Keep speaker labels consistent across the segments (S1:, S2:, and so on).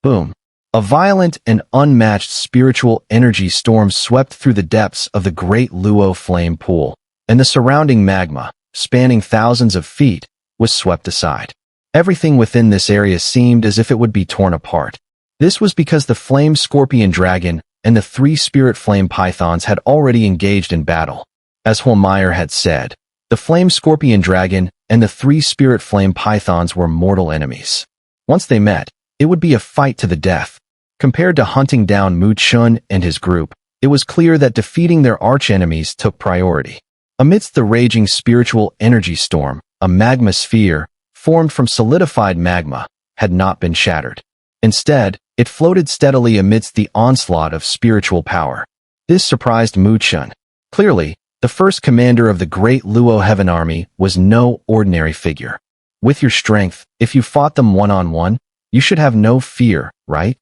S1: Boom. A violent and unmatched spiritual energy storm swept through the depths of the great Luo flame pool, and the surrounding magma, spanning thousands of feet, was swept aside. Everything within this area seemed as if it would be torn apart. This was because the flame scorpion dragon and the 3 spirit flame pythons had already engaged in battle. As Xun'er had said, the flame scorpion dragon and the 3 spirit flame pythons were mortal enemies. Once they met, it would be a fight to the death. Compared to hunting down Chen and his group, it was clear that defeating their arch-enemies took priority. Amidst the raging spiritual energy storm, a magma sphere, formed from solidified magma, had not been shattered. Instead, it floated steadily amidst the onslaught of spiritual power. This surprised Chen. Clearly, the first commander of the great Luo Heaven Army was no ordinary figure. With your strength, if you fought them one-on-one, you should have no fear, right?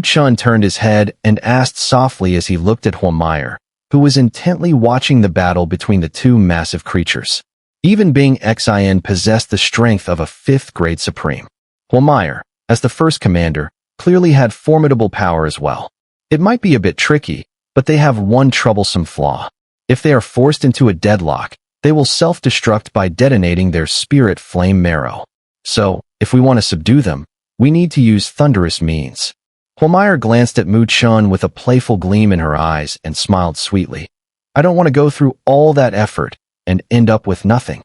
S1: Chen turned his head and asked softly as he looked at Xun'er, who was intently watching the battle between the 2 massive creatures. Even being Xin possessed the strength of a 5th grade supreme. Xun'er, as the first commander, clearly had formidable power as well. It might be a bit tricky, but they have one troublesome flaw. If they are forced into a deadlock, they will self-destruct by detonating their spirit flame marrow. So, if we want to subdue them, we need to use thunderous means. Xun'er glanced at Chen with a playful gleam in her eyes and smiled sweetly. I don't want to go through all that effort and end up with nothing.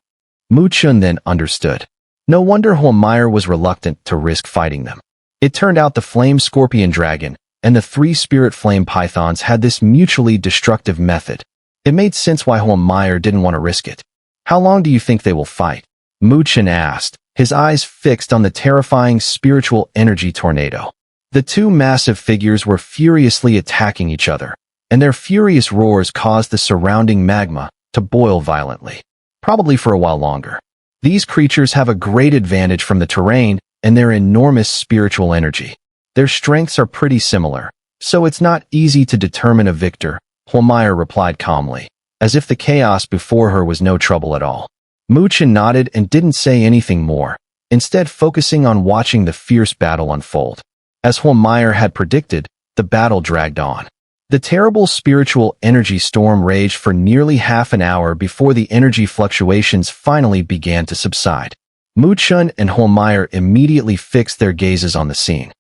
S1: Chen then understood. No wonder Xun'er was reluctant to risk fighting them. It turned out the flame scorpion dragon and the 3 spirit flame pythons had this mutually destructive method. It made sense why Xun'er didn't want to risk it. How long do you think they will fight? Chen asked, his eyes fixed on the terrifying spiritual energy tornado. The 2 massive figures were furiously attacking each other, and their furious roars caused the surrounding magma to boil violently. Probably for a while longer. These creatures have a great advantage from the terrain and their enormous spiritual energy. Their strengths are pretty similar, so it's not easy to determine a victor, Xun'er replied calmly, as if the chaos before her was no trouble at all. Chen nodded and didn't say anything more, instead focusing on watching the fierce battle unfold. As Xun'er had predicted, the battle dragged on. The terrible spiritual energy storm raged for nearly half an hour before the energy fluctuations finally began to subside. Chen and Xun'er immediately fixed their gazes on the scene.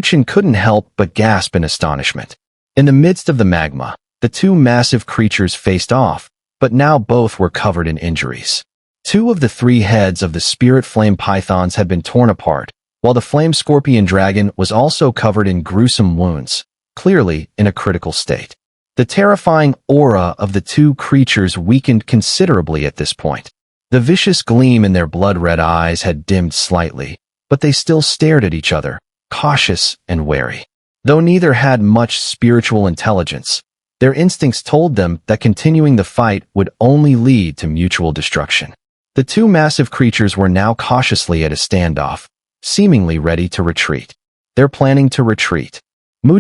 S1: Chen couldn't help but gasp in astonishment. In the midst of the magma, the 2 massive creatures faced off, but now both were covered in injuries. 2 of the 3 heads of the spirit flame pythons had been torn apart, while the flame scorpion dragon was also covered in gruesome wounds, clearly in a critical state. The terrifying aura of the 2 creatures weakened considerably at this point. The vicious gleam in their blood-red eyes had dimmed slightly, but they still stared at each other, cautious and wary. Though neither had much spiritual intelligence, their instincts told them that continuing the fight would only lead to mutual destruction. The 2 massive creatures were now cautiously at a standoff, seemingly ready to retreat. They're planning to retreat.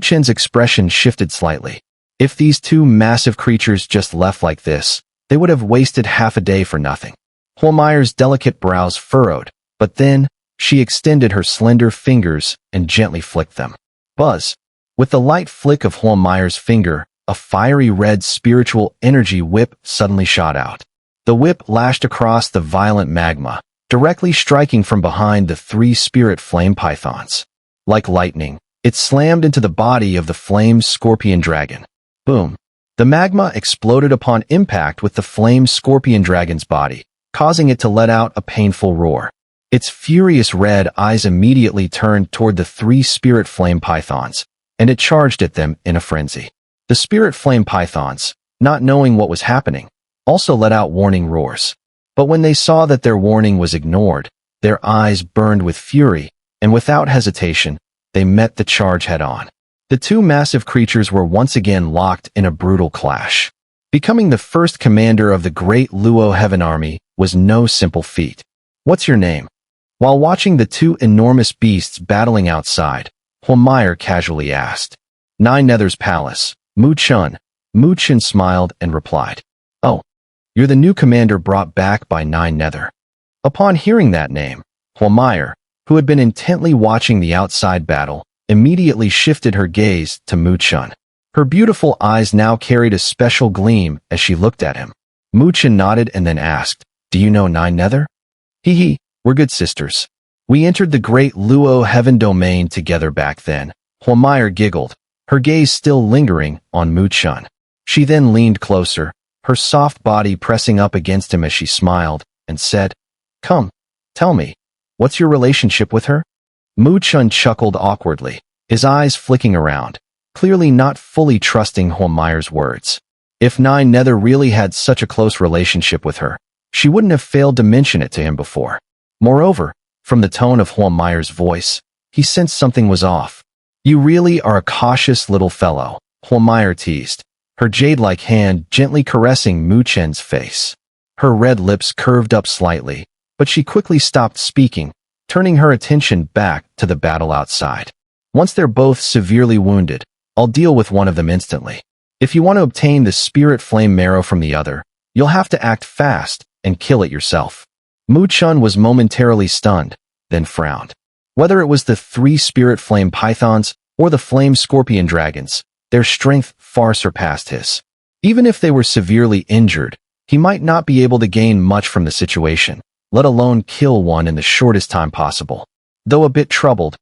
S1: Chen's expression shifted slightly. If these 2 massive creatures just left like this, they would have wasted half a day for nothing. Xun'er's delicate brows furrowed, but then, she extended her slender fingers and gently flicked them. Buzz! With the light flick of Xun'er's finger, a fiery red spiritual energy whip suddenly shot out. The whip lashed across the violent magma, directly striking from behind the 3 spirit flame pythons. Like lightning, it slammed into the body of the flame scorpion dragon. Boom! The magma exploded upon impact with the flame scorpion dragon's body, causing it to let out a painful roar. Its furious red eyes immediately turned toward the 3 spirit flame pythons, and it charged at them in a frenzy. The spirit flame pythons, not knowing what was happening, also let out warning roars. But when they saw that their warning was ignored, their eyes burned with fury, and without hesitation, they met the charge head-on. The 2 massive creatures were once again locked in a brutal clash. Becoming the first commander of the great Luo Heaven Army was no simple feat. What's your name? While watching the 2 enormous beasts battling outside, Xun'er casually asked. Nine Nether's Palace, Chen. Chen smiled and replied. Oh, you're the new commander brought back by Nine Nether. Upon hearing that name, Xun'er, who had been intently watching the outside battle, immediately shifted her gaze to Chen. Her beautiful eyes now carried a special gleam as she looked at him. Chen nodded and then asked, "Do you know Nine Nether?" Hee, we're good sisters. We entered the great Luo heaven domain together back then." Xun'er giggled, her gaze still lingering on Chen. She then leaned closer, her soft body pressing up against him as she smiled, and said, "Come, tell me, what's your relationship with her?" Chen chuckled awkwardly, his eyes flicking around, clearly not fully trusting Xun'er's words. If Nine Nether really had such a close relationship with her, she wouldn't have failed to mention it to him before. Moreover, from the tone of Xun'er's voice, he sensed something was off. "You really are a cautious little fellow," Xun'er teased, her jade-like hand gently caressing Chen's face. Her red lips curved up slightly, but she quickly stopped speaking, turning her attention back to the battle outside. "Once they're both severely wounded, I'll deal with one of them instantly. If you want to obtain the spirit flame marrow from the other, you'll have to act fast and kill it yourself." Chen was momentarily stunned, then frowned. Whether it was the 3 spirit flame pythons or the flame scorpion dragons, their strength far surpassed his. Even if they were severely injured, he might not be able to gain much from the situation, let alone kill one in the shortest time possible. Though a bit troubled,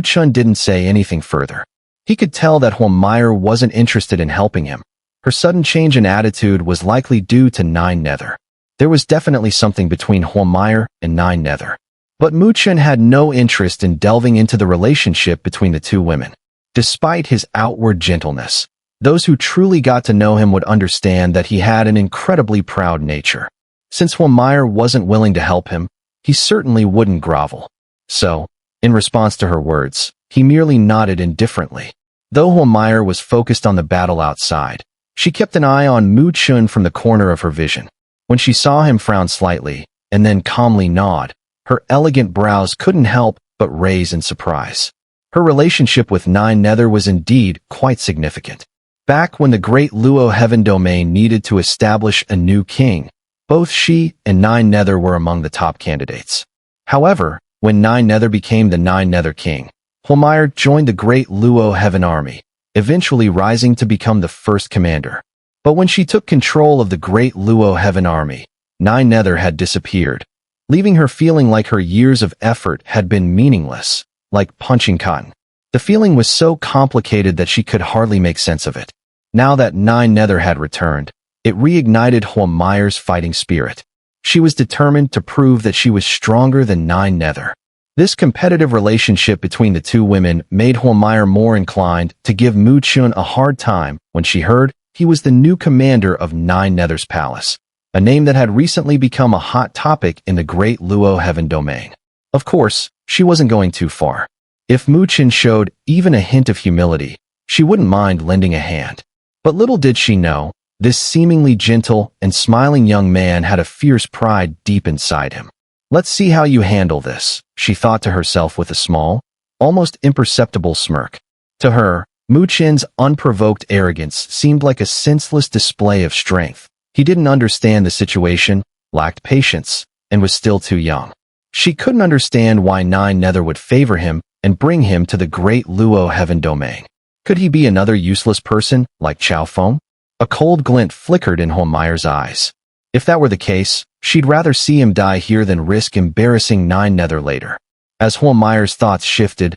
S1: Chen didn't say anything further. He could tell that Xun'er wasn't interested in helping him. Her sudden change in attitude was likely due to Nine Nether. There was definitely something between Xun'er and Nine Nether. But Chen had no interest in delving into the relationship between the two women. Despite his outward gentleness, those who truly got to know him would understand that he had an incredibly proud nature. Since Xun'er wasn't willing to help him, he certainly wouldn't grovel. So, in response to her words, he merely nodded indifferently. Though Xun'er was focused on the battle outside, she kept an eye on Chen from the corner of her vision. When she saw him frown slightly, and then calmly nod, her elegant brows couldn't help but raise in surprise. Her relationship with Nine Nether was indeed quite significant. Back when the great Luo heaven domain needed to establish a new king, both she and Nine Nether were among the top candidates. However, when Nine Nether became the Nine Nether king, Xun'er joined the great Luo heaven army, eventually rising to become the first commander. But when she took control of the great Luo heaven army, Nine Nether had disappeared, leaving her feeling like her years of effort had been meaningless, like punching cotton. The feeling was so complicated that she could hardly make sense of it. Now that Nine Nether had returned, it reignited Xun'er's fighting spirit. She was determined to prove that she was stronger than Nine Nether. This competitive relationship between the two women made Xun'er more inclined to give Chen a hard time when she heard he was the new commander of Nine Nether's palace, a name that had recently become a hot topic in the great Luo heaven domain. Of course, she wasn't going too far. If Chen showed even a hint of humility, she wouldn't mind lending a hand. But little did she know, this seemingly gentle and smiling young man had a fierce pride deep inside him. "Let's see how you handle this," she thought to herself with a small, almost imperceptible smirk. To her, Chen's unprovoked arrogance seemed like a senseless display of strength. He didn't understand the situation, lacked patience, and was still too young. She couldn't understand why Nine Nether would favor him and bring him to the great Luo heaven domain. Could he be another useless person like Chao Feng? A cold glint flickered in Xun'er's eyes. If that were the case, she'd rather see him die here than risk embarrassing Nine Nether later. As Xun'er's thoughts shifted,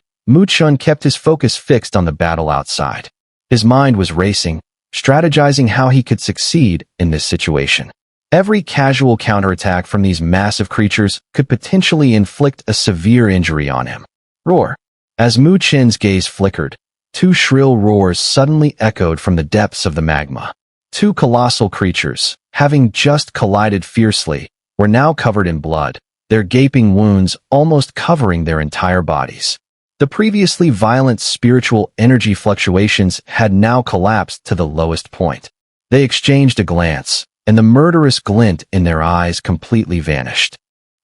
S1: Chen kept his focus fixed on the battle outside. His mind was racing, strategizing how he could succeed in this situation. Every casual counterattack from these massive creatures could potentially inflict a severe injury on him. Roar! As Chen's gaze flickered, 2 shrill roars suddenly echoed from the depths of the magma. 2 colossal creatures, having just collided fiercely, were now covered in blood, their gaping wounds almost covering their entire bodies. The previously violent spiritual energy fluctuations had now collapsed to the lowest point. They exchanged a glance, and the murderous glint in their eyes completely vanished.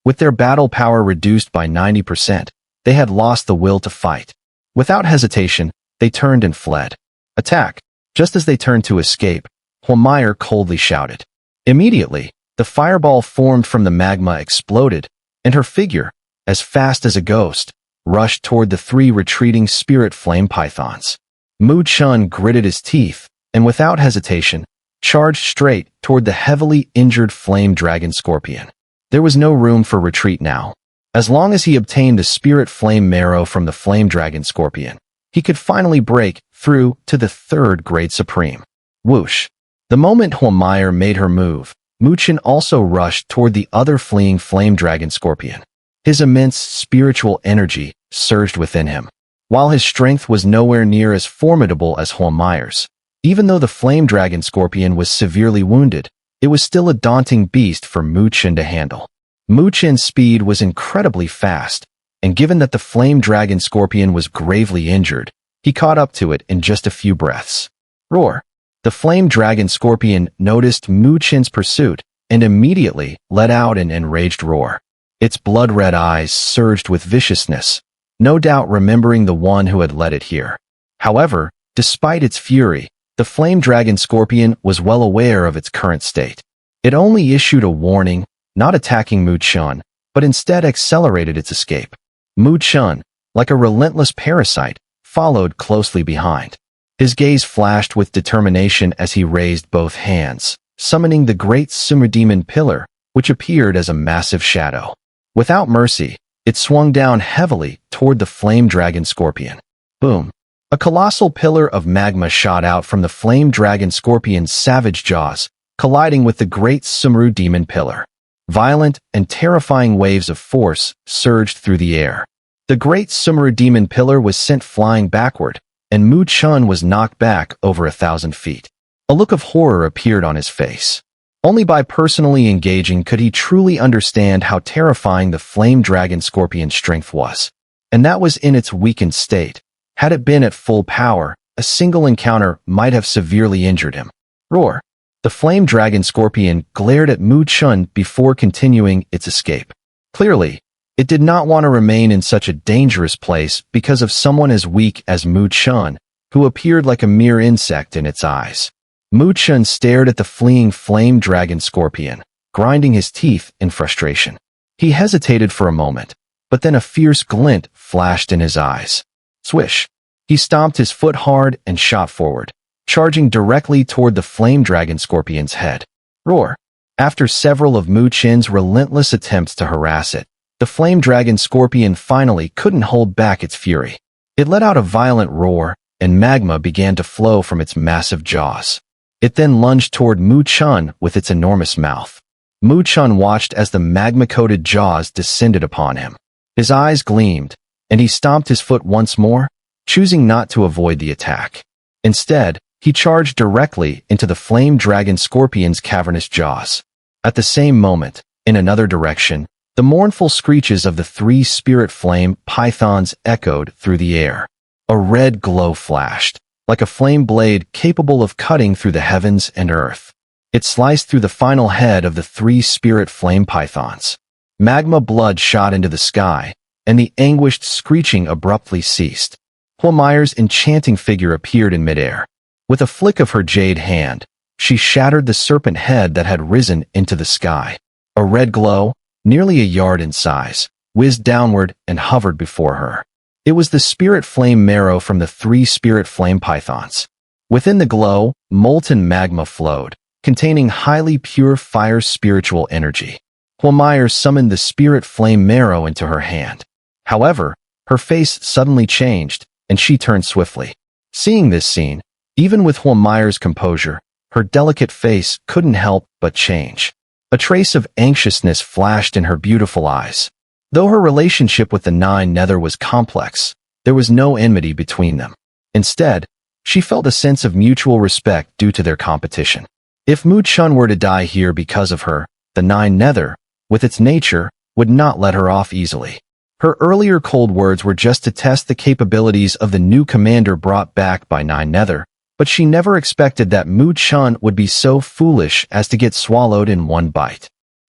S1: With their battle power reduced by 90%, they had lost the will to fight. Without hesitation, they turned and fled. "Attack!" Just as they turned to escape, Xun'er coldly shouted. Immediately, the fireball formed from the magma exploded, and her figure, as fast as a ghost, rushed toward the three retreating spirit flame pythons. Mu Chen gritted his teeth, and without hesitation, charged straight toward the heavily injured flame dragon scorpion. There was no room for retreat now. As long as he obtained the spirit flame marrow from the flame dragon scorpion, he could finally break through to the third grade supreme. Whoosh! The moment Xun'er made her move, Mu Chen also rushed toward the other fleeing flame dragon scorpion. His immense spiritual energy surged within him. While his strength was nowhere near as formidable as Xun'er's, even though the flame dragon scorpion was severely wounded, it was still a daunting beast for Mu Chen to handle. Mu Chen's speed was incredibly fast, and given that the flame dragon scorpion was gravely injured, he caught up to it in just a few breaths. Roar! The flame dragon scorpion noticed Mu Chen's pursuit and immediately let out an enraged roar. Its blood-red eyes surged with viciousness, no doubt remembering the one who had led it here. However, despite its fury, the flame dragon scorpion was well aware of its current state. It only issued a warning, not attacking Mu Chen, but instead accelerated its escape. Mu Chen, like a relentless parasite, followed closely behind. His gaze flashed with determination as he raised both hands, summoning the great Xun'er demon pillar, which appeared as a massive shadow. Without mercy, it swung down heavily toward the flame dragon scorpion. Boom! A colossal pillar of magma shot out from the flame dragon scorpion's savage jaws, colliding with the great Xun'er demon pillar. Violent and terrifying waves of force surged through the air. The great Xun'er demon pillar was sent flying backward, and Mu Chen was knocked back over 1,000 feet. A look of horror appeared on his face. Only by personally engaging could he truly understand how terrifying the flame dragon scorpion's strength was. And that was in its weakened state. Had it been at full power, a single encounter might have severely injured him. Roar! The flame dragon scorpion glared at Mu Chen before continuing its escape. Clearly, it did not want to remain in such a dangerous place because of someone as weak as Mu Chen, who appeared like a mere insect in its eyes. Mu Chen stared at the fleeing flame dragon scorpion, grinding his teeth in frustration. He hesitated for a moment, but then a fierce glint flashed in his eyes. Swish! He stomped his foot hard and shot forward, charging directly toward the flame dragon scorpion's head. Roar! After several of Mu Chen's relentless attempts to harass it, the flame dragon scorpion finally couldn't hold back its fury. It let out a violent roar, and magma began to flow from its massive jaws. It then lunged toward Mu Chen with its enormous mouth. Mu Chen watched as the magma-coated jaws descended upon him. His eyes gleamed, and he stomped his foot once more, choosing not to avoid the attack. Instead, he charged directly into the flame dragon scorpion's cavernous jaws. At the same moment, in another direction, the mournful screeches of the three spirit flame pythons echoed through the air. A red glow flashed, like a flame blade capable of cutting through the heavens and earth. It sliced through the final head of the three spirit flame pythons. Magma blood shot into the sky, and the anguished screeching abruptly ceased. Xun'er's enchanting figure appeared in midair. With a flick of her jade hand, she shattered the serpent head that had risen into the sky. A red glow, nearly a yard in size, whizzed downward and hovered before her. It was the spirit flame marrow from the three spirit flame pythons. Within the glow, molten magma flowed, containing highly pure fire spiritual energy. Xun'er summoned the spirit flame marrow into her hand. However, her face suddenly changed, and she turned swiftly. Seeing this scene, even with Xun'er's composure, her delicate face couldn't help but change. A trace of anxiousness flashed in her beautiful eyes. Though her relationship with the Nine Nether was complex, there was no enmity between them. Instead, she felt a sense of mutual respect due to their competition. If Mu Chen were to die here because of her, the Nine Nether, with its nature, would not let her off easily. Her earlier cold words were just to test the capabilities of the new commander brought back by Nine Nether, but she never expected that Mu Chen would be so foolish as to get swallowed in one bite.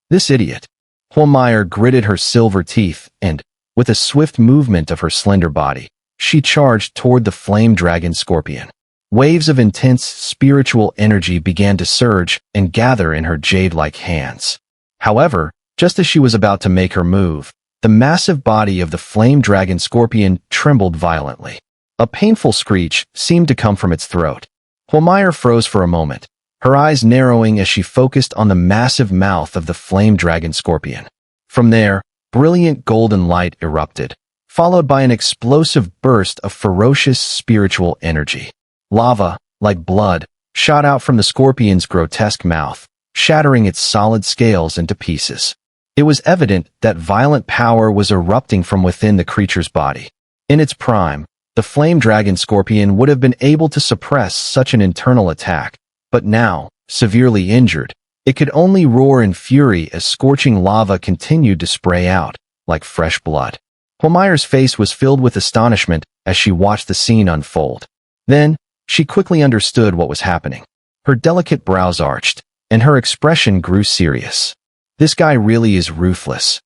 S1: This idiot. Xun'er gritted her silver teeth and, with a swift movement of her slender body, she charged toward the flame dragon scorpion. Waves of intense spiritual energy began to surge and gather in her jade-like hands. However, just as she was about to make her move, the massive body of the flame dragon scorpion trembled violently. A painful screech seemed to come from its throat. Xun'er froze for a moment, her eyes narrowing as she focused on the massive mouth of the flame dragon scorpion. From there, brilliant golden light erupted, followed by an explosive burst of ferocious spiritual energy. Lava, like blood, shot out from the scorpion's grotesque mouth, shattering its solid scales into pieces. It was evident that violent power was erupting from within the creature's body. In its prime, the flame dragon scorpion would have been able to suppress such an internal attack, but now, severely injured, it could only roar in fury as scorching lava continued to spray out, like fresh blood. Xun'er's face was filled with astonishment as she watched the scene unfold. Then, she quickly understood what was happening. Her delicate brows arched, and her expression grew serious. This guy really is ruthless.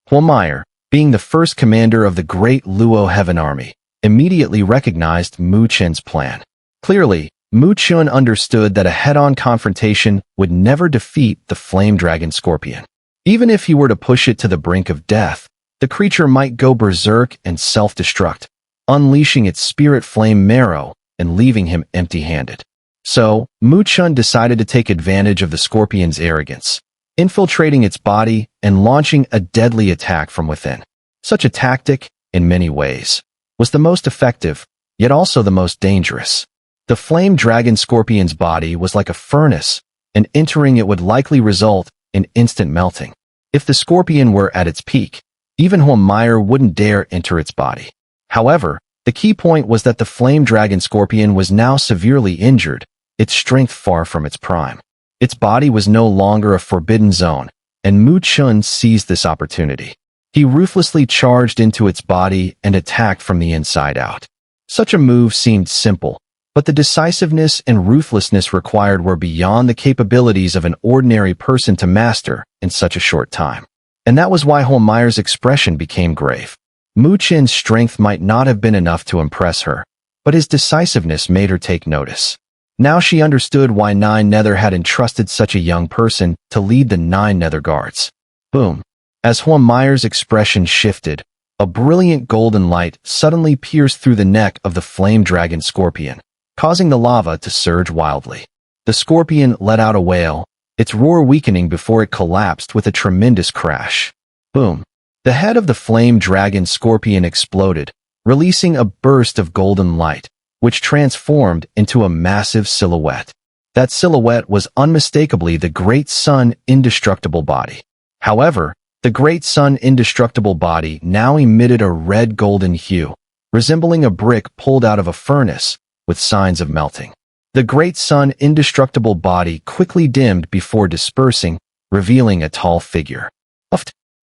S1: Xun'er, being the first commander of the great Luo Heaven Army, immediately recognized Mu Chen's plan. Clearly, Mu Chen understood that a head-on confrontation would never defeat the flame dragon scorpion. Even if he were to push it to the brink of death, the creature might go berserk and self-destruct, unleashing its spirit flame marrow and leaving him empty-handed. So, Mu Chen decided to take advantage of the scorpion's arrogance, infiltrating its body and launching a deadly attack from within. Such a tactic, in many ways, was the most effective, yet also the most dangerous. The flame dragon scorpion's body was like a furnace, and entering it would likely result in instant melting. If the scorpion were at its peak, even Xun'er wouldn't dare enter its body. However, the key point was that the flame dragon scorpion was now severely injured, its strength far from its prime. Its body was no longer a forbidden zone, and Mu Chen seized this opportunity. He ruthlessly charged into its body and attacked from the inside out. Such a move seemed simple, but the decisiveness and ruthlessness required were beyond the capabilities of an ordinary person to master in such a short time. And that was why Xun'er's expression became grave. Mu Chen's strength might not have been enough to impress her, but his decisiveness made her take notice. Now she understood why Nine Nether had entrusted such a young person to lead the 9 Nether Guards. Boom. As Xun'er's expression shifted, a brilliant golden light suddenly pierced through the neck of the flame dragon scorpion, causing the lava to surge wildly. The scorpion let out a wail, its roar weakening before it collapsed with a tremendous crash. Boom. The head of the flame dragon scorpion exploded, releasing a burst of golden light, which transformed into a massive silhouette. That silhouette was unmistakably the Great Sun indestructible body. However, the Great Sun indestructible body now emitted a red-golden hue, resembling a brick pulled out of a furnace, with signs of melting. The Great Sun indestructible body quickly dimmed before dispersing, revealing a tall figure.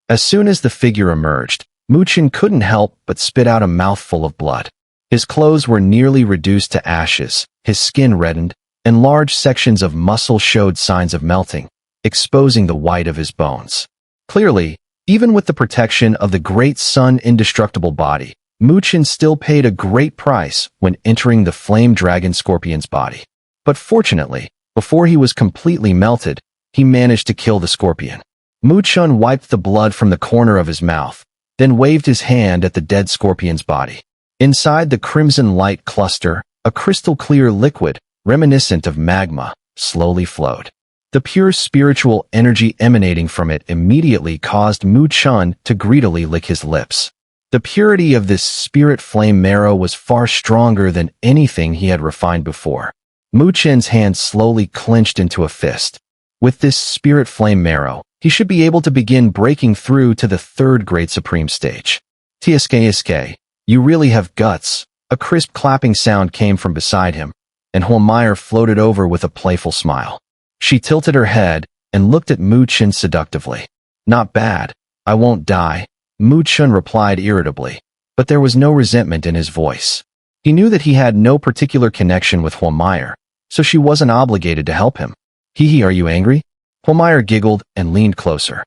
S1: As soon as the figure emerged, Mu Chen couldn't help but spit out a mouthful of blood. His clothes were nearly reduced to ashes, his skin reddened, and large sections of muscle showed signs of melting, exposing the white of his bones. Clearly, even with the protection of the Great Sun indestructible body, Mu Chen still paid a great price when entering the flame dragon scorpion's body. But fortunately, before he was completely melted, he managed to kill the scorpion. Mu Chen wiped the blood from the corner of his mouth, then waved his hand at the dead scorpion's body. Inside the crimson light cluster, a crystal-clear liquid, reminiscent of magma, slowly flowed. The pure spiritual energy emanating from it immediately caused Mu Chen to greedily lick his lips. The purity of this spirit flame marrow was far stronger than anything he had refined before. Mu Chen's hand slowly clenched into a fist. With this spirit flame marrow, he should be able to begin breaking through to the 3rd Great Supreme stage. Tsk, you really have guts. A crisp clapping sound came from beside him, and Xun'er floated over with a playful smile. She tilted her head and looked at Mu Chen seductively. Not bad. I won't die, Mu Chen replied irritably, but there was no resentment in his voice. He knew that he had no particular connection with Xun'er, so she wasn't obligated to help him. Hee, are you angry? Xun'er giggled and leaned closer.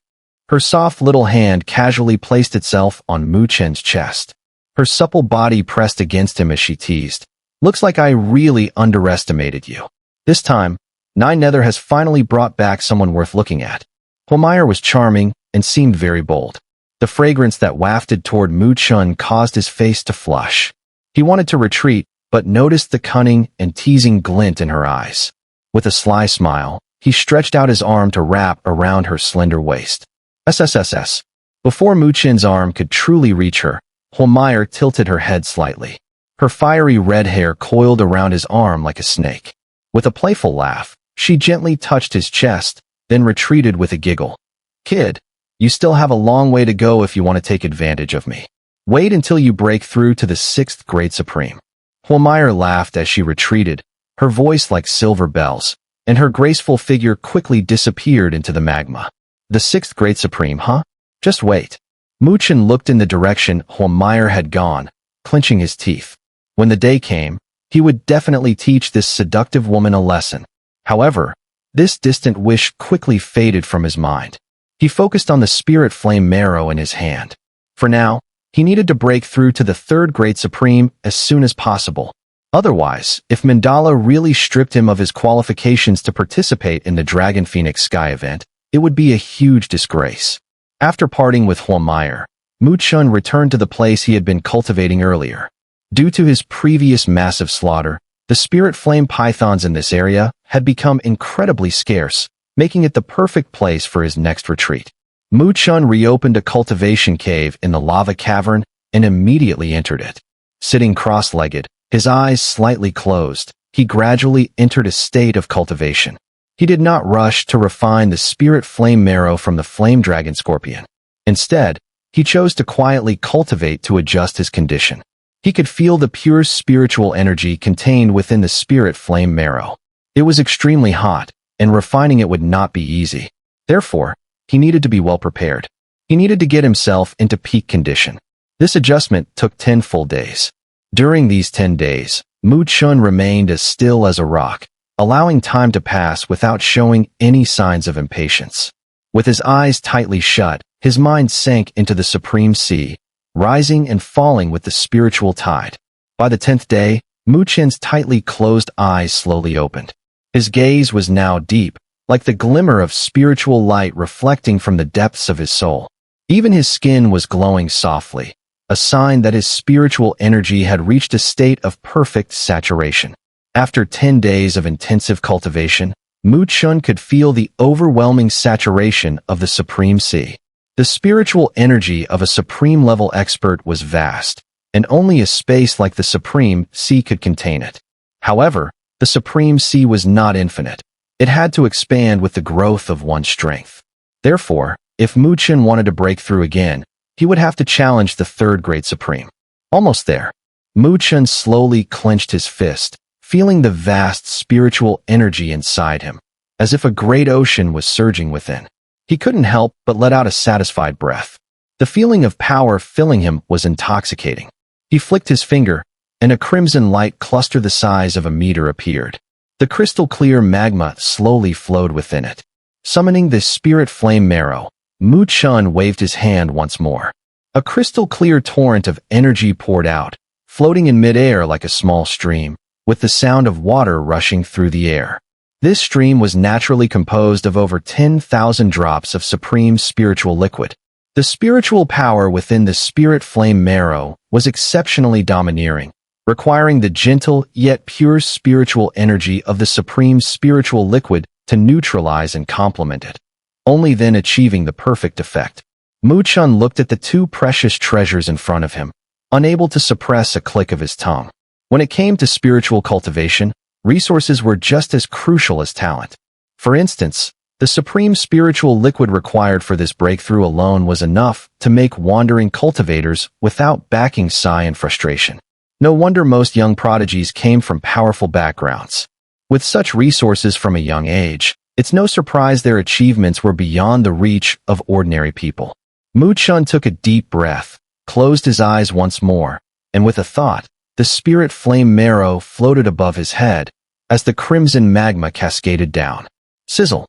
S1: Her soft little hand casually placed itself on Mu Chen's chest. Her supple body pressed against him as she teased. Looks like I really underestimated you. This time, Nine Nether has finally brought back someone worth looking at. Xun'er was charming and seemed very bold. The fragrance that wafted toward Mu Chen caused his face to flush. He wanted to retreat, but noticed the cunning and teasing glint in her eyes. With a sly smile, he stretched out his arm to wrap around her slender waist. SSSS. Before Mu Chen's arm could truly reach her, Xun'er tilted her head slightly. Her fiery red hair coiled around his arm like a snake. With a playful laugh, she gently touched his chest, then retreated with a giggle. Kid, you still have a long way to go if you want to take advantage of me. Wait until you break through to the 6th grade supreme. Xun'er laughed as she retreated, her voice like silver bells, and her graceful figure quickly disappeared into the magma. The 6th grade supreme, huh? Just wait. Mu Chen looked in the direction Xun'er had gone, clenching his teeth. When the day came, he would definitely teach this seductive woman a lesson. However, this distant wish quickly faded from his mind. He focused on the spirit flame marrow in his hand. For now, he needed to break through to the 3rd grade supreme as soon as possible. Otherwise, if Mandala really stripped him of his qualifications to participate in the Dragon Phoenix Sky event, it would be a huge disgrace. After parting with Xun'er, Mu Chen returned to the place he had been cultivating earlier. Due to his previous massive slaughter, the spirit flame pythons in this area had become incredibly scarce, making it the perfect place for his next retreat. Mu Chen reopened a cultivation cave in the lava cavern and immediately entered it. Sitting cross-legged, his eyes slightly closed, he gradually entered a state of cultivation. He did not rush to refine the spirit flame marrow from the flame dragon scorpion. Instead, he chose to quietly cultivate to adjust his condition. He could feel the pure spiritual energy contained within the spirit flame marrow. It was extremely hot, and refining it would not be easy. Therefore, he needed to be well prepared. He needed to get himself into peak condition. This adjustment took 10 full days. During these 10 days, Mu Chen remained as still as a rock, allowing time to pass without showing any signs of impatience. With his eyes tightly shut, his mind sank into the supreme sea, rising and falling with the spiritual tide. By the 10th day, Mu Chen's tightly closed eyes slowly opened. His gaze was now deep, like the glimmer of spiritual light reflecting from the depths of his soul. Even his skin was glowing softly, a sign that his spiritual energy had reached a state of perfect saturation. After 10 days of intensive cultivation, Mu Chen could feel the overwhelming saturation of the Supreme Sea. The spiritual energy of a Supreme-level expert was vast, and only a space like the Supreme Sea could contain it. However, the Supreme Sea was not infinite. It had to expand with the growth of one's strength. Therefore, if Mu Chen wanted to break through again, he would have to challenge the 3rd grade Supreme. Almost there. Mu Chen slowly clenched his fist, feeling the vast spiritual energy inside him, as if a great ocean was surging within. He couldn't help but let out a satisfied breath. The feeling of power filling him was intoxicating. He flicked his finger, and a crimson light cluster the size of a meter appeared. The crystal-clear magma slowly flowed within it. Summoning the spirit flame marrow, Mu Chen waved his hand once more. A crystal-clear torrent of energy poured out, floating in midair like a small stream, with the sound of water rushing through the air. This stream was naturally composed of over 10,000 drops of supreme spiritual liquid. The spiritual power within the spirit flame marrow was exceptionally domineering, requiring the gentle yet pure spiritual energy of the supreme spiritual liquid to neutralize and complement it, only then achieving the perfect effect. Mu Chen looked at the 2 precious treasures in front of him, unable to suppress a click of his tongue. When it came to spiritual cultivation, resources were just as crucial as talent. For instance, the supreme spiritual liquid required for this breakthrough alone was enough to make wandering cultivators without backing sigh and frustration. No wonder most young prodigies came from powerful backgrounds. With such resources from a young age, it's no surprise their achievements were beyond the reach of ordinary people. Mu Chen took a deep breath, closed his eyes once more, and with a thought, the spirit flame marrow floated above his head as the crimson magma cascaded down. Sizzle!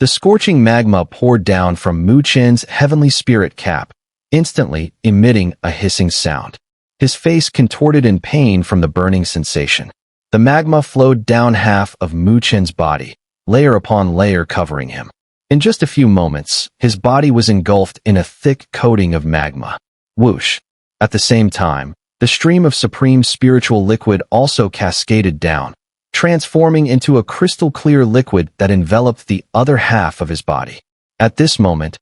S1: The scorching magma poured down from Mu Chen's heavenly spirit cap, instantly emitting a hissing sound. His face contorted in pain from the burning sensation. The magma flowed down half of Mu Chen's body, layer upon layer covering him. In just a few moments, his body was engulfed in a thick coating of magma. Whoosh! At the same time, the stream of supreme spiritual liquid also cascaded down, transforming into a crystal-clear liquid that enveloped the other half of his body. At this moment,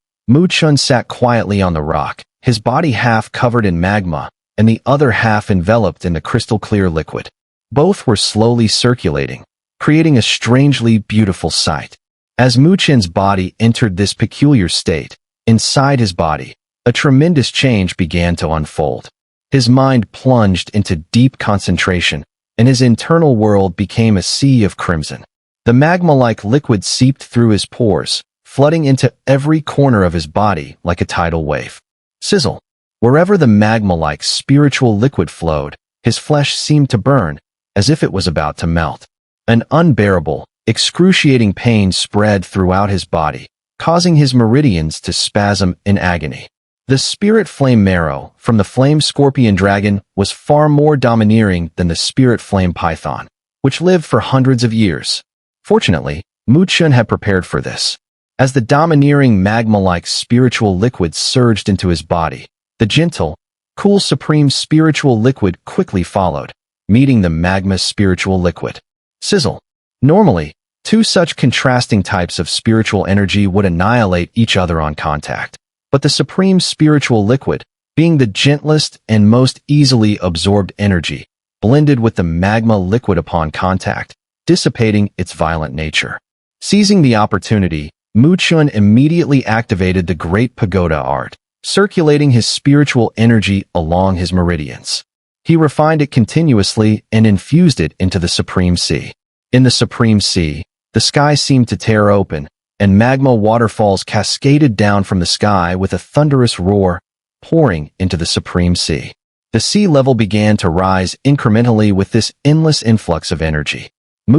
S1: Chen sat quietly on the rock, his body half covered in magma, and the other half enveloped in the crystal-clear liquid. Both were slowly circulating, creating a strangely beautiful sight. As Chen's body entered this peculiar state, inside his body, a tremendous change began to unfold. His mind plunged into deep concentration, and his internal world became a sea of crimson. The magma-like liquid seeped through his pores, flooding into every corner of his body like a tidal wave. Sizzle! Wherever the magma-like spiritual liquid flowed, his flesh seemed to burn, as if it was about to melt. An unbearable, excruciating pain spread throughout his body, causing his meridians to spasm in agony. The spirit flame marrow from the flame scorpion dragon was far more domineering than the spirit flame python, which lived for hundreds of years. Fortunately, Chen had prepared for this. As the domineering magma-like spiritual liquid surged into his body, the gentle, cool supreme spiritual liquid quickly followed, meeting the magma spiritual liquid. Sizzle! Normally, two such contrasting types of spiritual energy would annihilate each other on contact. But the supreme spiritual liquid, being the gentlest and most easily absorbed energy, blended with the magma liquid upon contact, dissipating its violent nature. Seizing the opportunity, Chen immediately activated the Great Pagoda art, circulating his spiritual energy along his meridians. He refined it continuously and infused it into the Supreme Sea. In the Supreme Sea, the sky seemed to tear open, and magma waterfalls cascaded down from the sky with a thunderous roar, pouring into the Supreme Sea. The sea level began to rise incrementally with this endless influx of energy.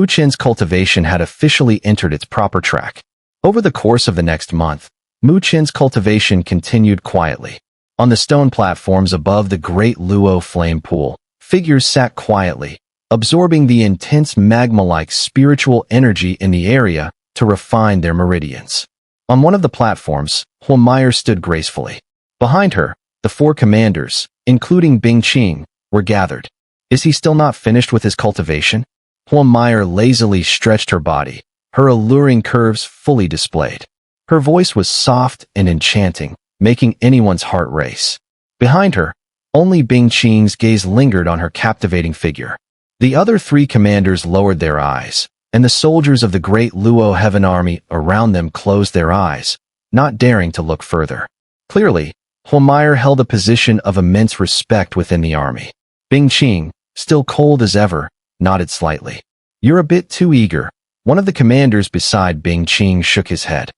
S1: Chen's cultivation had officially entered its proper track. Over the course of the next month, Chen's cultivation continued quietly. On the stone platforms above the great Luo flame pool, figures sat quietly, absorbing the intense magma-like spiritual energy in the area to refine their meridians. On one of the platforms, Xun'er stood gracefully. Behind her, the four commanders, including Bingqing, were gathered. Is he still not finished with his cultivation? Xun'er lazily stretched her body, her alluring curves fully displayed. Her voice was soft and enchanting, making anyone's heart race. Behind her, only Bingqing's gaze lingered on her captivating figure. The other three commanders lowered their eyes, and the soldiers of the great Luo heaven army around them closed their eyes, not daring to look further. Clearly, Xun'er held a position of immense respect within the army. Bingqing, still cold as ever, nodded slightly. You're a bit too eager. One of the commanders beside Bingqing shook his head.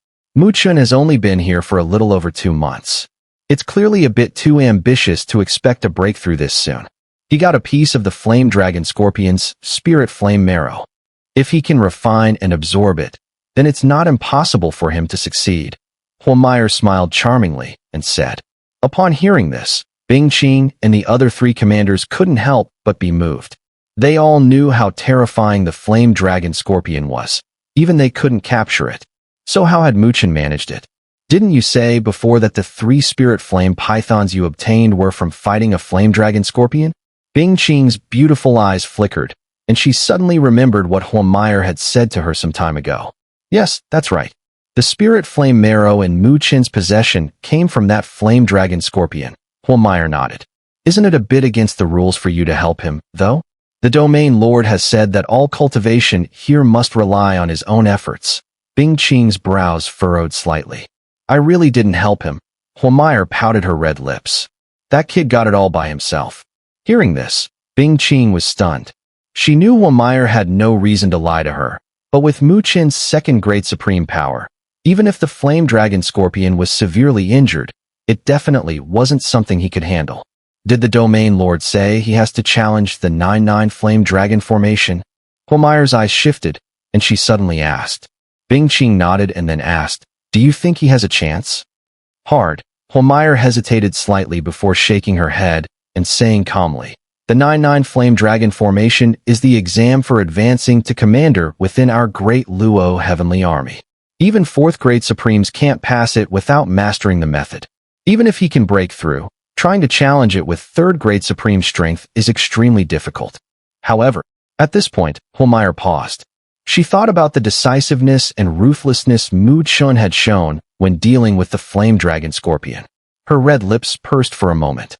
S1: Chen has only been here for a little over 2 months. It's clearly a bit too ambitious to expect a breakthrough this soon. He got a piece of the flame dragon scorpion's spirit flame marrow. If he can refine and absorb it, then it's not impossible for him to succeed. Xun'er smiled charmingly and said. Upon hearing this, Bingqing and the other three commanders couldn't help but be moved. They all knew how terrifying the flame dragon scorpion was. Even they couldn't capture it. So how had Chen managed it? Didn't you say before that the 3 spirit flame pythons you obtained were from fighting a flame dragon scorpion? Bingqing's beautiful eyes flickered, and she suddenly remembered what Xun'er had said to her some time ago. Yes, that's right. The spirit flame marrow in Chen's possession came from that flame dragon scorpion. Xun'er nodded. Isn't it a bit against the rules for you to help him, though? The domain lord has said that all cultivation here must rely on his own efforts. Bingqing's brows furrowed slightly. I really didn't help him. Xun'er pouted her red lips. That kid got it all by himself. Hearing this, Bingqing was stunned. She knew Xun'er had no reason to lie to her, but with Chen's second great supreme power, even if the flame dragon scorpion was severely injured, it definitely wasn't something he could handle. Did the domain lord say he has to challenge the 9-9 flame dragon formation? Xun'er's eyes shifted, and she suddenly asked. Bingqing nodded and then asked, do you think he has a chance? Hard. Xun'er hesitated slightly before shaking her head and saying calmly, the 9-9 flame dragon formation is the exam for advancing to commander within our great Luo heavenly army. Even 4th grade Supremes can't pass it without mastering the method. Even if he can break through, trying to challenge it with 3rd grade Supreme strength is extremely difficult. However, at this point, Xun'er paused. She thought about the decisiveness and ruthlessness Chen had shown when dealing with the Flame Dragon Scorpion. Her red lips pursed for a moment.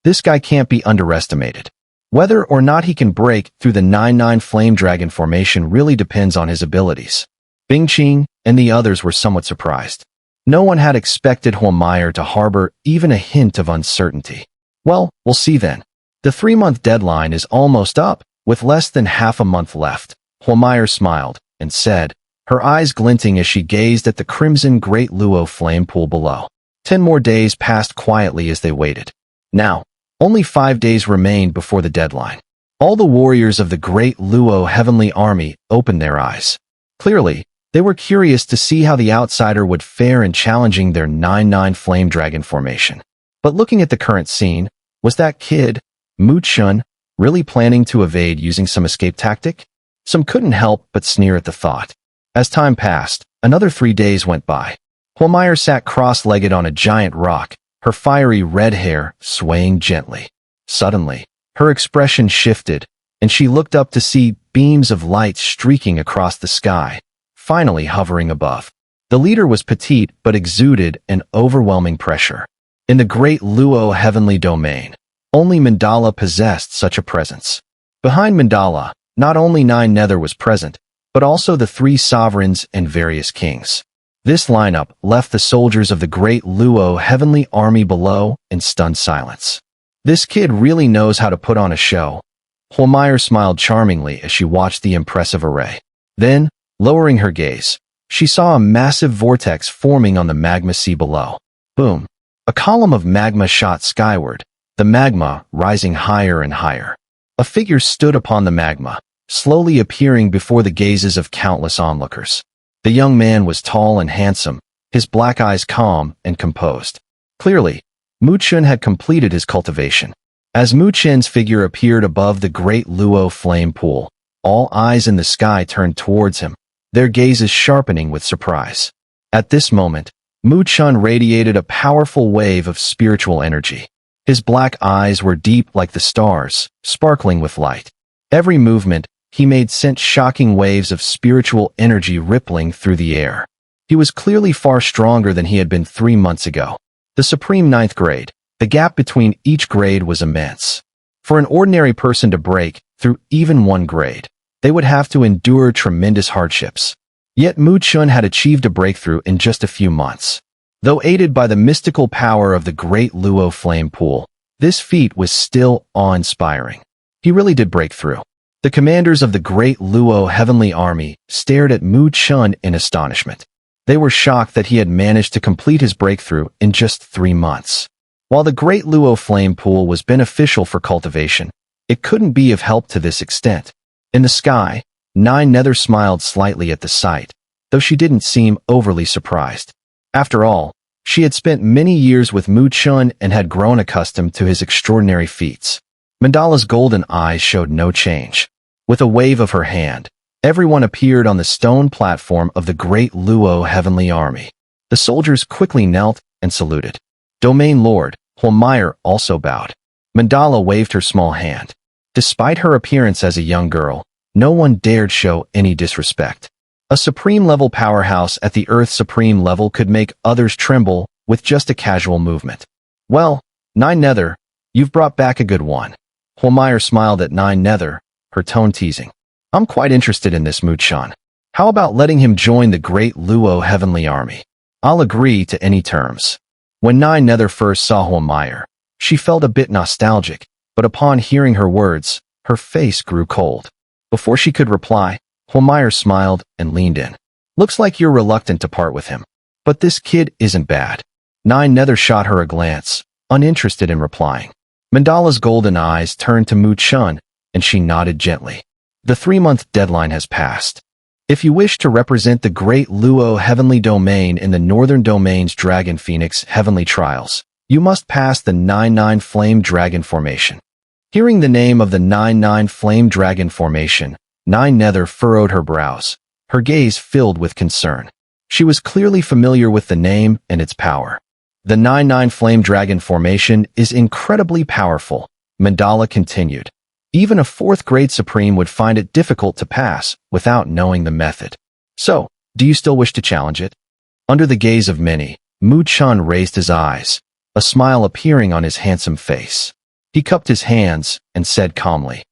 S1: This guy can't be underestimated. Whether or not he can break through the 9-9 Flame Dragon formation really depends on his abilities. Bingqing and the others were somewhat surprised. No one had expected Xun'er to harbor even a hint of uncertainty. Well, we'll see then. The 3-month deadline is almost up, with less than half a month left. Xun'er smiled and said, her eyes glinting as she gazed at the crimson Great Luo flame pool below. 10 more days passed quietly as they waited. Now, only 5 days remained before the deadline. All the warriors of the Great Luo Heavenly Army opened their eyes. Clearly, they were curious to see how the outsider would fare in challenging their 9-9 Flame Dragon formation. But looking at the current scene, was that kid, Chen, really planning to evade using some escape tactic? Some couldn't help but sneer at the thought. As time passed, another 3 days went by. Xun'er sat cross-legged on a giant rock, her fiery red hair swaying gently. Suddenly, her expression shifted, and she looked up to see beams of light streaking across the sky, finally hovering above. The leader was petite but exuded an overwhelming pressure. In the Great Luo Heavenly Domain, only Mandala possessed such a presence. Behind Mandala, not only 9 Nether was present, but also the 3 sovereigns and various kings. This lineup left the soldiers of the Great Luo Heavenly Army below in stunned silence. This kid really knows how to put on a show. Xun'er smiled charmingly as she watched the impressive array. Then, lowering her gaze, she saw a massive vortex forming on the magma sea below. Boom! A column of magma shot skyward, the magma rising higher and higher. A figure stood upon the magma, slowly appearing before the gazes of countless onlookers. The young man was tall and handsome, his black eyes calm and composed. Clearly, Chen had completed his cultivation. As Chen's figure appeared above the Great Luo flame pool, all eyes in the sky turned towards him, their gazes sharpening with surprise. At this moment, Chen radiated a powerful wave of spiritual energy. His black eyes were deep like the stars, sparkling with light. Every movement he made sent shocking waves of spiritual energy rippling through the air. He was clearly far stronger than he had been 3 months ago. The Supreme 9th grade, the gap between each grade was immense. For an ordinary person to break through even 1 grade, they would have to endure tremendous hardships. Yet Chen had achieved a breakthrough in just a few months. Though aided by the mystical power of the Great Luo flame pool, this feat was still awe-inspiring. He really did break through. The commanders of the Great Luo Heavenly Army stared at Chen in astonishment. They were shocked that he had managed to complete his breakthrough in just 3 months. While the Great Luo Flame Pool was beneficial for cultivation, it couldn't be of help to this extent. In the sky, 9 Nether smiled slightly at the sight, though she didn't seem overly surprised. After all, she had spent many years with Chen and had grown accustomed to his extraordinary feats. Mandala's golden eyes showed no change. With a wave of her hand, everyone appeared on the stone platform of the Great Luo Heavenly Army. The soldiers quickly knelt and saluted. Domain Lord, Xun'er also bowed. Mandala waved her small hand. Despite her appearance as a young girl, no one dared show any disrespect. A supreme-level powerhouse at the Earth Supreme level could make others tremble with just a casual movement. Well, 9 Nether, you've brought back a good one. Xun'er smiled at 9 Nether, her tone teasing. I'm quite interested in this Chen. How about letting him join the Great Luo Heavenly Army? I'll agree to any terms. When 9 Nether first saw Xun'er, she felt a bit nostalgic, but upon hearing her words, her face grew cold. Before she could reply, Xun'er smiled and leaned in. Looks like you're reluctant to part with him. But this kid isn't bad. 9 Nether shot her a glance, uninterested in replying. Mandala's golden eyes turned to Chen, and she nodded gently. The 3-month deadline has passed. If you wish to represent the Great Luo Heavenly Domain in the Northern Domain's Dragon Phoenix Heavenly Trials, you must pass the 9-9 Flame Dragon Formation. Hearing the name of the 9-9 Flame Dragon Formation, 9 Nether furrowed her brows, her gaze filled with concern. She was clearly familiar with the name and its power. The 9-9 Flame Dragon formation is incredibly powerful, Mandala continued. Even a 4th grade Supreme would find it difficult to pass without knowing the method. So, do you still wish to challenge it? Under the gaze of many, Chen raised his eyes, a smile appearing on his handsome face. He cupped his hands and said calmly,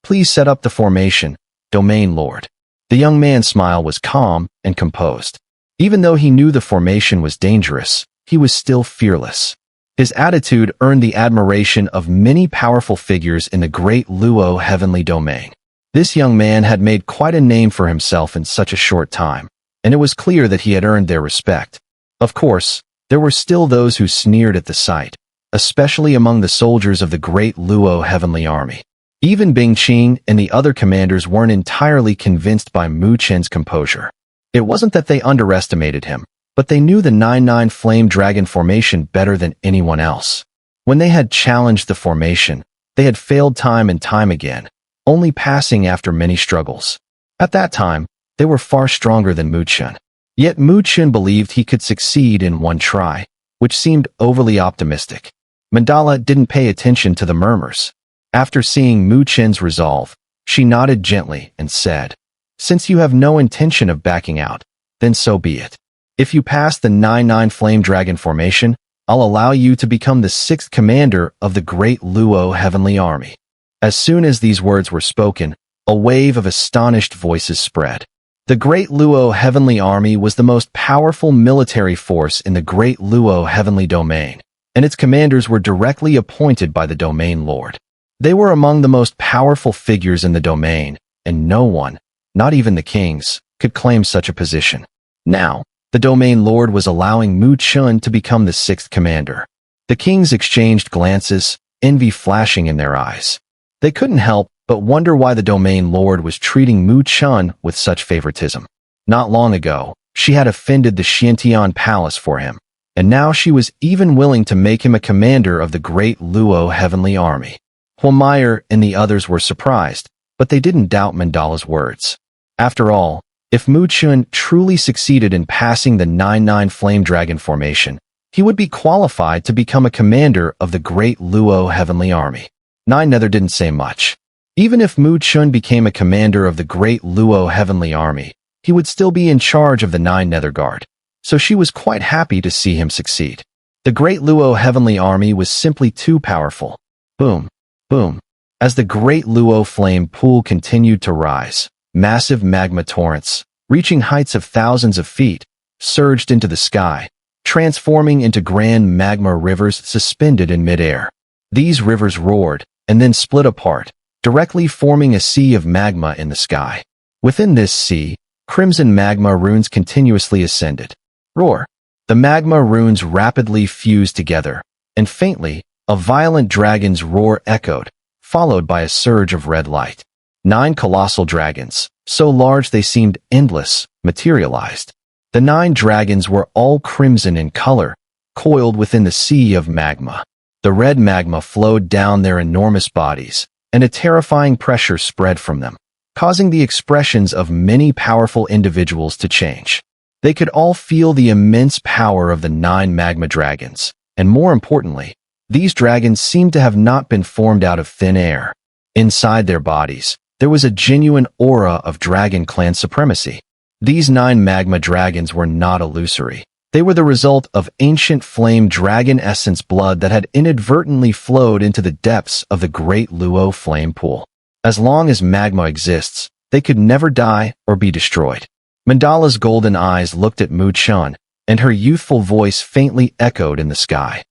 S1: "Please set up the formation, Domain Lord." The young man's smile was calm and composed. Even though he knew the formation was dangerous, he was still fearless. His attitude earned the admiration of many powerful figures in the great Luo heavenly domain. This young man had made quite a name for himself in such a short time, and it was clear that he had earned their respect. Of course, there were still those who sneered at the sight, especially among the soldiers of the great Luo heavenly army. Even Bing Qing and the other commanders weren't entirely convinced by Chen's composure. It wasn't that they underestimated him, but they knew the 9-9 Flame Dragon formation better than anyone else. When they had challenged the formation, they had failed time and time again, only passing after many struggles. At that time, they were far stronger than Chen. Yet Chen believed he could succeed in one try, which seemed overly optimistic. Mandala didn't pay attention to the murmurs. After seeing Chen's resolve, she nodded gently and said, "Since you have no intention of backing out, then so be it. If you pass the 9-9 Flame Dragon formation, I'll allow you to become the 6th commander of the great Luo heavenly army." As soon as these words were spoken, a wave of astonished voices spread. The great Luo heavenly army was the most powerful military force in the great Luo heavenly domain, and its commanders were directly appointed by the domain lord. They were among the most powerful figures in the domain, and no one, not even the kings, could claim such a position. Now, the domain lord was allowing Chen to become the 6th commander. The kings exchanged glances, envy flashing in their eyes. They couldn't help but wonder why the domain lord was treating Chen with such favoritism. Not long ago, she had offended the Xiantian palace for him, and now she was even willing to make him a commander of the great Luo heavenly army. Xun'er and the others were surprised, but they didn't doubt Mandala's words. After all, if Chen truly succeeded in passing the 9-9 Flame Dragon formation, he would be qualified to become a commander of the great Luo heavenly army. Nether didn't say much. Even if Chen became a commander of the great Luo heavenly army, he would still be in charge of the 9 Nether Guard, so she was quite happy to see him succeed. The great Luo heavenly army was simply too powerful. Boom, boom. As the great Luo flame pool continued to rise, massive magma torrents, reaching heights of thousands of feet, surged into the sky, transforming into grand magma rivers suspended in midair. These rivers roared and then split apart, directly forming a sea of magma in the sky. Within this sea, crimson magma runes continuously ascended. Roar! The magma runes rapidly fused together, and faintly, a violent dragon's roar echoed, followed by a surge of red light. 9 colossal dragons, so large they seemed endless, materialized. The 9 dragons were all crimson in color, coiled within the sea of magma. The red magma flowed down their enormous bodies, and a terrifying pressure spread from them, causing the expressions of many powerful individuals to change. They could all feel the immense power of the 9 magma dragons, and more importantly, these dragons seemed to have not been formed out of thin air. Inside their bodies, there was a genuine aura of dragon clan supremacy. These 9 magma dragons were not illusory. They were the result of ancient flame dragon essence blood that had inadvertently flowed into the depths of the great Luo flame pool. As long as magma exists, they could never die or be destroyed. Mandala's golden eyes looked at Chen, and her youthful voice faintly echoed in the sky.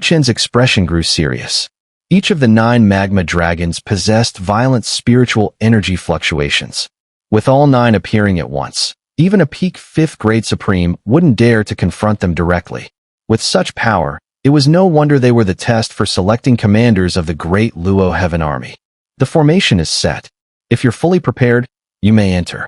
S1: Chen's expression grew serious. Each of the 9 magma dragons possessed violent spiritual energy fluctuations. With all 9 appearing at once, even a peak 5th grade Supreme wouldn't dare to confront them directly. With such power, it was no wonder they were the test for selecting commanders of the great Luo Heaven Army. The formation is set. If you're fully prepared, you may enter.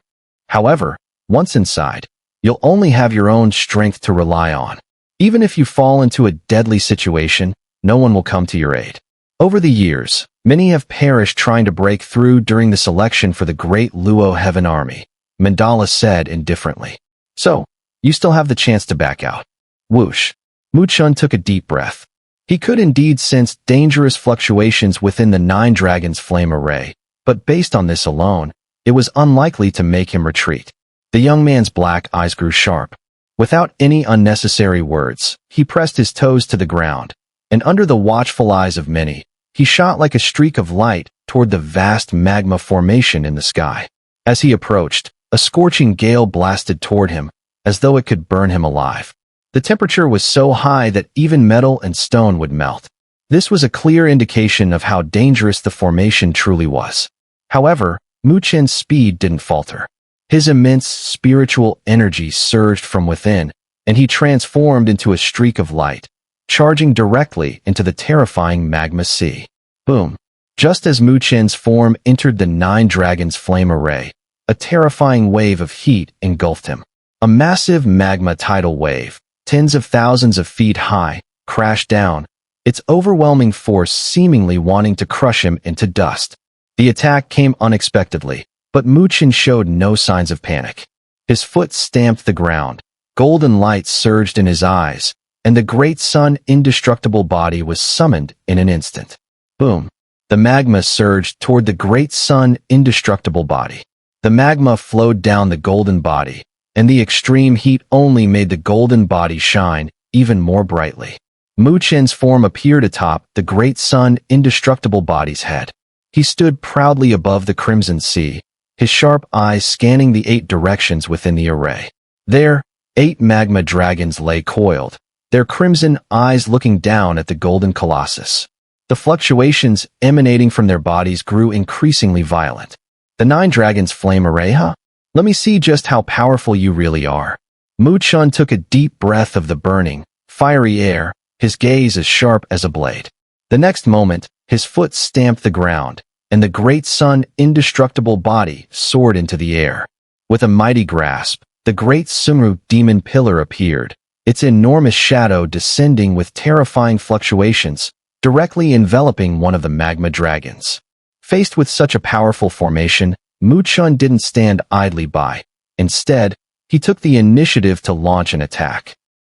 S1: However, once inside, you'll only have your own strength to rely on. Even if you fall into a deadly situation, no one will come to your aid. Over the years, many have perished trying to break through during the selection for the great Luo Heaven Army, Mandala said indifferently. So, You still have the chance to back out. Whoosh. Mu Chen took a deep breath. He could indeed sense dangerous fluctuations within the Nine Dragons flame array, but based on this alone, it was unlikely to make him retreat. The young man's black eyes grew sharp. Without any unnecessary words, he pressed his toes to the ground, and under the watchful eyes of many, he shot like a streak of light toward the vast magma formation in the sky. As he approached, a scorching gale blasted toward him, as though it could burn him alive. The temperature was so high that even metal and stone would melt. This was a clear indication of how dangerous the formation truly was. However, Mu Chen's speed didn't falter. His immense spiritual energy surged from within, and he transformed into a streak of light, charging directly into the terrifying magma sea. Boom! Just as Mu Chen's form entered the Nine Dragons flame array, a terrifying wave of heat engulfed him. A massive magma tidal wave, tens of thousands of feet high, crashed down, its overwhelming force seemingly wanting to crush him into dust. The attack came unexpectedly, but Mu Chen showed no signs of panic. His foot stamped the ground, golden light surged in his eyes, and the great sun indestructible body was summoned in an instant. Boom! The magma surged toward the great sun indestructible body. The magma flowed down the golden body, and the extreme heat only made the golden body shine even more brightly. Mu Chen's form appeared atop the great sun indestructible body's head. He stood proudly above the crimson sea, his sharp eyes scanning the 8 directions within the array. There, 8 magma dragons lay coiled, their crimson eyes looking down at the golden colossus. The fluctuations emanating from their bodies grew increasingly violent. The 9 dragons flame array, huh? Let me see just how powerful you really are. Mu Chen took a deep breath of the burning, fiery air, his gaze as sharp as a blade. The next moment, his foot stamped the ground, and the great sun indestructible body soared into the air. With a mighty grasp, the great Xun'er demon pillar appeared, its enormous shadow descending with terrifying fluctuations, directly enveloping one of the magma dragons. Faced with such a powerful formation, Mu Chen didn't stand idly by. Instead, he took the initiative to launch an attack.